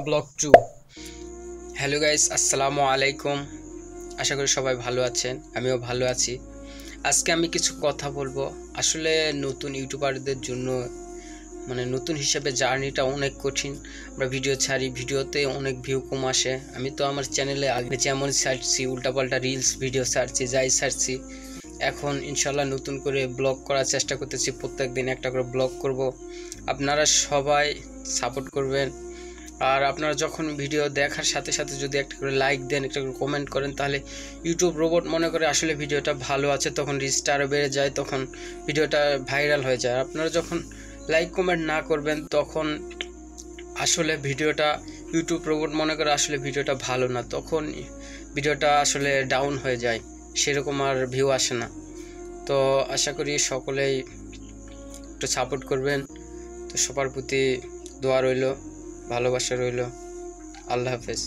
Blog 2। Hello guys, আসসালামু আলাইকুম। আশা করি সবাই ভালো আছেন, আমিও ভালো আছি। আজকে আমি কিছু কথা বলবো। আসলে নতুন ইউটিউবারদের জন্য নতুন হিসাবে জার্নিটা অনেক কঠিন। আমরা ভিডিও ছাড়ি, ভিডিওতে অনেক ভিউ কম আসে। আমি তো আমার চ্যানেলে আগে যেমন ছাড়ছি, উল্টাপাল্টা রিলস ভিডিও ছাড়ছি, যাই ছাড়ছি, এখন ইনশাল্লাহ নতুন করে ব্লগ করার চেষ্টা করতেছি। প্রত্যেক দিন একটা করে ব্লগ করব। আপনারা সবাই সাপোর্ট করবেন। আর আপনারা যখন ভিডিও দেখার সাথে সাথে যদি একটা করে লাইক দেন, একটা করে কমেন্ট করেন, তাহলে ইউটিউব রোবট মনে করে আসলে ভিডিওটা ভালো আছে, তখন রিচটা আরও বেড়ে যায়, তখন ভিডিওটা ভাইরাল হয়ে যায়। আপনারা যখন লাইক কমেন্ট না করবেন, তখন আসলে ভিডিওটা ইউটিউব রোবট মনে করে আসলে ভিডিওটা ভালো না, তখন ভিডিওটা আসলে ডাউন হয়ে যায়, সেরকম আর ভিউ আসে না। তো আশা করি সকলেই একটু সাপোর্ট করবেন। তো সবার প্রতি দোয়া রইল, ভালোবাসা রইল। আল্লাহ হাফেজ।